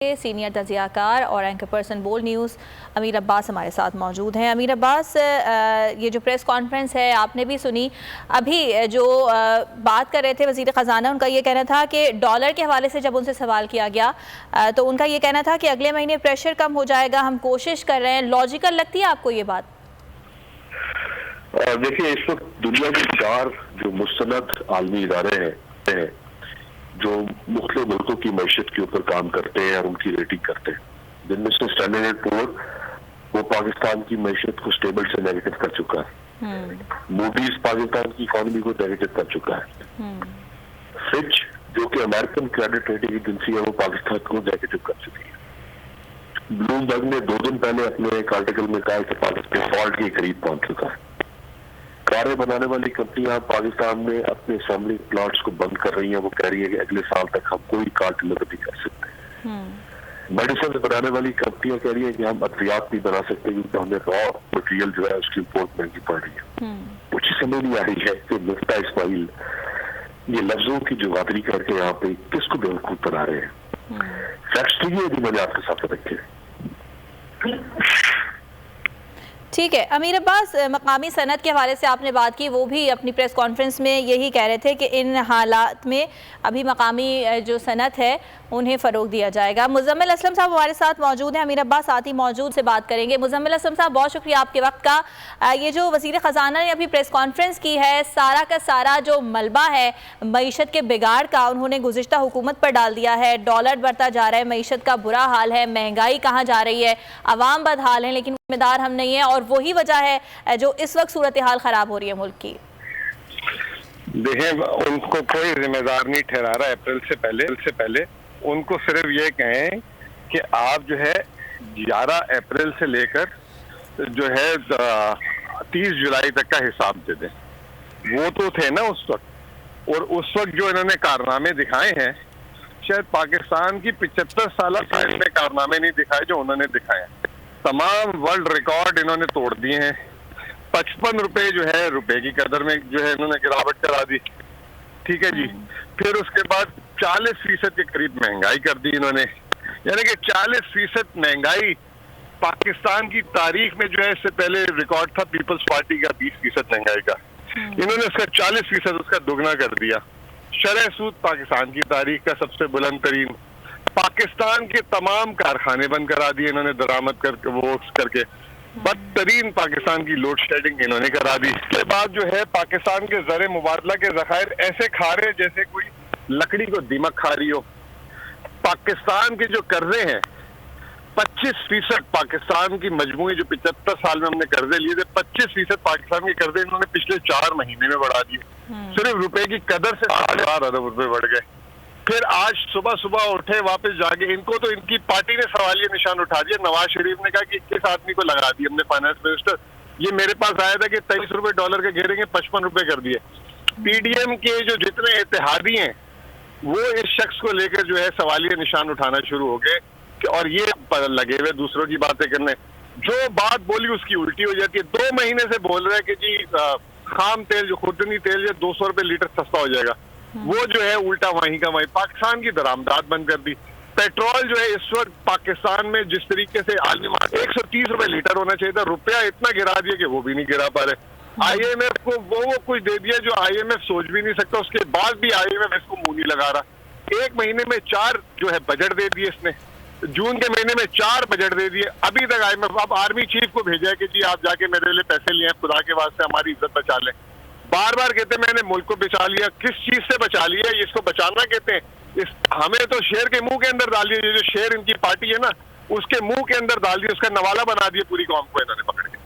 Senior تجزیہ کار اور anchor person بول نیوز امیر عباس ہمارے ساتھ موجود ہیں۔ امیر عباس، یہ جو پریس کانفرنس ہے آپ نے بھی سنی، ابھی جو بات کر رہے تھے وزیر خزانہ، ان کا یہ کہنا تھا کہ ڈالر کے حوالے سے جب ان سے سوال کیا گیا تو ان کا یہ کہنا تھا کہ اگلے مہینے پریشر کم ہو جائے گا، ہم کوشش کر رہے ہیں۔ لاجیکل لگتی ہے آپ کو یہ بات؟ دیکھیے، اس وقت دنیا کے 4 جو مستند عالمی ادارے ہیں جو مختلف ملکوں کی معیشت کے اوپر کام کرتے ہیں اور ان کی ریٹنگ کرتے ہیں، جن میں سے اسٹینڈرڈ اینڈ پور وہ پاکستان کی معیشت کو اسٹیبل سے نیگیٹو کر چکا ہے، موڈیز پاکستان کی اکانومی کو نیگیٹو کر چکا ہے، فچ جو کہ امریکن کریڈٹ ریٹنگ ایجنسی ہے وہ پاکستان کو نیگیٹو کر چکی ہے، بلوم برگ نے 2 دن پہلے اپنے ایک آرٹیکل میں کہا کہ پاکستان ڈیفالٹ کے قریب پہنچ چکا ہے۔ کاریں بنانے والی کمپنیاں پاکستان میں اپنے اسمبلی پلانٹس کو بند کر رہی ہیں، وہ کہہ رہی ہے کہ اگلے سال تک ہم کوئی کار ڈلیور نہیں کر سکتے۔ میڈیسن بنانے والی کمپنیاں کہہ رہی ہیں کہ ہم ادویات نہیں بنا سکتے کیونکہ ہمیں را مٹیریل جو ہے اس کی امپورٹ مہنگی پڑ رہی ہے۔ مجھے سمجھ نہیں آ رہی ہے کہ مفتاح اسماعیل یہ لفظوں کی جغادری کر کے یہاں پہ کس کو بیوقوف بنا رہے ہیں۔ فیکٹس تو یہ بھی میں نے آپ کے ساتھ رکھے۔ ٹھیک ہے امیر عباس، مقامی صنعت کے حوالے سے آپ نے بات کی، وہ بھی اپنی پریس کانفرنس میں یہی کہہ رہے تھے کہ ان حالات میں ابھی مقامی جو صنعت ہے انہیں فروغ دیا جائے گا۔ مزمل اسلم صاحب ہمارے ساتھ موجود ہیں، امیر عباس ساتھ ہی موجود سے بات کریں گے۔ مزمل اسلم صاحب، بہت شکریہ آپ کے وقت کا۔ یہ جو وزیر خزانہ نے ابھی پریس کانفرنس کی ہے، سارا کا سارا جو ملبہ ہے معیشت کے بگاڑ کا انہوں نے گزشتہ حکومت پر ڈال دیا ہے۔ ڈالر بڑھتا جا رہا ہے، معیشت کا برا حال ہے، مہنگائی کہاں جا رہی ہے، عوام بدحال ہیں لیکن ذمہ دار ہم نہیں ہیں، اور وہی وجہ ہے جو اس وقت صورتحال خراب ہو رہی ہے ملک کی۔ دیکھیں، ان کو کوئی ذمہ دار نہیں ٹھہرا رہا اپریل سے پہلے ان کو صرف یہ کہیں کہ آپ جو ہے 11 اپریل سے لے کر جو ہے 30 جولائی تک کا حساب دے دیں۔ وہ تو تھے نا اس وقت، اور اس وقت جو انہوں نے کارنامے دکھائے ہیں، شاید پاکستان کی 75 سالہ تاریخ میں کارنامے نہیں دکھائے جو انہوں نے دکھائے ہیں۔ تمام ورلڈ ریکارڈ انہوں نے توڑ دیے ہیں۔ 55 روپے جو ہے روپے کی قدر میں جو ہے انہوں نے گراوٹ کرا دی، ٹھیک ہے جی۔ پھر اس کے بعد 40% کے قریب مہنگائی کر دی انہوں نے، یعنی کہ 40% مہنگائی پاکستان کی تاریخ میں جو ہے اس سے پہلے ریکارڈ تھا پیپلز پارٹی کا 20% مہنگائی کا، انہوں نے اس کا 40% اس کا دگنا کر دیا۔ شرح سود پاکستان کی تاریخ کا سب سے بلند ترین، پاکستان کے تمام کارخانے بند کرا دیے انہوں نے درآمد کر کے، وہ کر کے بدترین پاکستان کی لوڈ شیڈنگ انہوں نے کرا دی۔ اس کے بعد جو ہے پاکستان کے زر مبادلہ کے ذخائر ایسے کھا رہے جیسے کوئی لکڑی کو دیمک کھا رہی ہو۔ پاکستان کے جو قرضے ہیں 25% پاکستان کی مجموعی جو 75 سال میں ہم نے قرضے لیے تھے، 25% پاکستان کے قرضے انہوں نے پچھلے 4 مہینے میں بڑھا دیے، صرف روپے کی قدر سے 4 ارب روپے بڑھ گئے۔ پھر آج صبح اٹھے واپس جا کے، ان کو تو ان کی پارٹی نے سوالیہ نشان اٹھا دیا۔ نواز شریف نے کہا کہ 21 آدمی کو لگا دی ہم نے فائنانس منسٹر، یہ میرے پاس آیا تھا کہ 23 روپے ڈالر کے گھیریں گے، 55 روپے کر دیے۔ پی ڈی ایم کے جو جتنے اتحادی ہیں وہ اس شخص کو لے کر جو ہے سوالیہ نشان اٹھانا شروع ہو گئے، اور یہ لگے ہوئے دوسروں کی باتیں کرنے، جو بات بولی اس کی الٹی ہو جاتی ہے۔ 2 مہینے سے بول رہے ہیں کہ جی خام تیل جو خوردنی تیل جو 200 روپے لیٹر سستا ہو جائے گا، وہ جو ہے الٹا وہیں کا وہیں پاکستان کی درآمدات بند کر دی۔ پیٹرول جو ہے اس وقت پاکستان میں جس طریقے سے عالمی 130 روپے لیٹر ہونا چاہیے تھا، روپیہ اتنا گرا دیا کہ وہ بھی نہیں گرا پا رہے۔ آئی ایم ایف کو وہ کچھ دے دیا جو آئی ایم ایف سوچ بھی نہیں سکتا، اس کے بعد بھی آئی ایم ایف اس کو منہ نہیں لگا رہا۔ 1 مہینے میں 4 جو ہے بجٹ دے دیے اس نے، جون کے مہینے میں 4 بجٹ دے دیے، ابھی تک آئی ایم ایف اب آرمی چیف کو بھیجا ہے کہ جی آپ جا کے میرے لیے پیسے لے آئیں، خدا کے واسطے ہماری عزت بچا لیں۔ بار بار کہتے ہیں میں نے ملک کو بچا لیا، کس چیز سے بچا لیا؟ اس کو بچانا کہتے ہیں، ہمیں تو شیر کے منہ کے اندر ڈال دیا، جو شیر ان کی پارٹی ہے نا اس کے منہ کے اندر ڈال دیا، اس کا نوالا بنا دیا پوری قوم کو انہوں نے پکڑ کے۔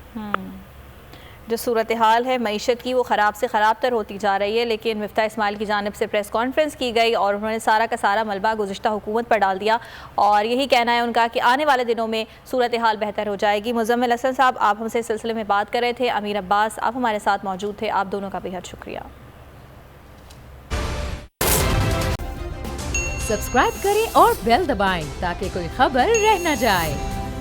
جو صورتحال ہے معیشت کی وہ خراب سے خراب تر ہوتی جا رہی ہے، لیکن مفتاح اسماعیل کی جانب سے پریس کانفرنس کی گئی اور انہوں نے سارا کا سارا ملبہ گزشتہ حکومت پر ڈال دیا، اور یہی کہنا ہے ان کا کہ آنے والے دنوں میں صورتحال بہتر ہو جائے گی۔ مزمل اسلم صاحب، آپ ہم سے اس سلسلے میں بات کر رہے تھے، امیر عباس آپ ہمارے ساتھ موجود تھے، آپ دونوں کا بہت شکریہ۔ سبسکرائب کریں اور بیل دبائیں تاکہ کوئی خبر رہ نہ جائے۔